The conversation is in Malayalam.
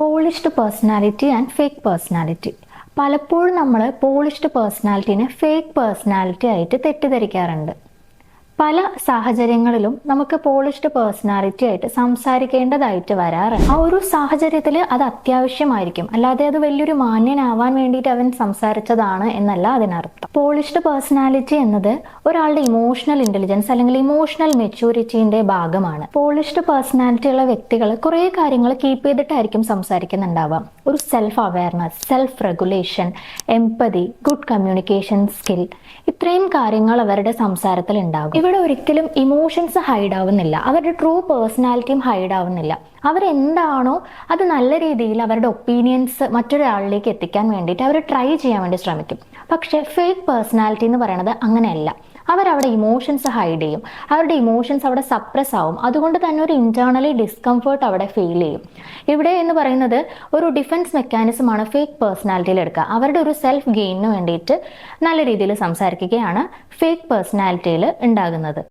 Polished personality and fake personality. പലപ്പോഴും നമ്മൾ പോളിഷ്ഡ് പേഴ്സണാലിറ്റിനെ ഫേക്ക് പേഴ്സണാലിറ്റി ആയിട്ട് തെറ്റിദ്ധരിക്കാറുണ്ട്. പല സാഹചര്യങ്ങളിലും നമുക്ക് പോളിഷ്ഡ് പേഴ്സണാലിറ്റി ആയിട്ട് സംസാരിക്കേണ്ടതായിട്ട് വരാറുണ്ട്. ആ ഒരു സാഹചര്യത്തിൽ അത് അത്യാവശ്യമായിരിക്കും, അല്ലാതെ അത് വലിയൊരു മാന്യനാവാൻ വേണ്ടിയിട്ട് അവൻ സംസാരിച്ചതാണ് എന്നല്ല അതിനർത്ഥം. പോളിഷ്ഡ് പേഴ്സണാലിറ്റി എന്നത് ഒരാളുടെ ഇമോഷണൽ ഇന്റലിജൻസ് അല്ലെങ്കിൽ ഇമോഷണൽ മെച്യൂരിറ്റിന്റെ ഭാഗമാണ്. പോളിഷ്ഡ് പേഴ്സണാലിറ്റി ഉള്ള വ്യക്തികൾ കുറേ കാര്യങ്ങൾ കീപ്പ് ചെയ്തിട്ടായിരിക്കും സംസാരിക്കുന്നുണ്ടാവാം. ഒരു self awareness, self regulation, empathy, good communication skill, ഇത്രയും കാര്യങ്ങൾ അവരുടെ സംസാരത്തിൽ ഉണ്ടാകും. ഇവിടെ ഒരിക്കലും ഇമോഷൻസ് ഹൈഡ് ആവുന്നില്ല, അവരുടെ ട്രൂ പേഴ്സണാലിറ്റിയും ഹൈഡ് ആവുന്നില്ല. അവരെന്താണോ അത് നല്ല രീതിയിൽ അവരുടെ ഒപ്പീനിയൻസ് മറ്റൊരാളിലേക്ക് എത്തിക്കാൻ വേണ്ടിയിട്ട് അവർ ട്രൈ ചെയ്യാൻ വേണ്ടി ശ്രമിക്കും. പക്ഷേ ഫേക്ക് പേഴ്സണാലിറ്റി എന്ന് പറയുന്നത് അങ്ങനെയല്ല. അവരവിടെ ഇമോഷൻസ് ഹൈഡ് ചെയ്യും, അവരുടെ ഇമോഷൻസ് അവിടെ സപ്രസ് ആവും. അതുകൊണ്ട് തന്നെ ഒരു ഇന്റേണലി ഡിസ്കംഫേർട്ട് അവിടെ ഫീൽ ചെയ്യും. ഇവിടെ എന്ന് പറയുന്നത് ഒരു ഡിഫൻസ് മെക്കാനിസമാണ് ഫേക്ക് പേഴ്സണാലിറ്റിയിൽ എടുക്കുക. അവരുടെ ഒരു സെൽഫ് ഗെയിനിന് വേണ്ടിയിട്ട് നല്ല രീതിയിൽ സംസാരിക്കുകയാണ് ഫേക്ക് പേഴ്സണാലിറ്റിയിൽ ഉണ്ടാകുന്നത്.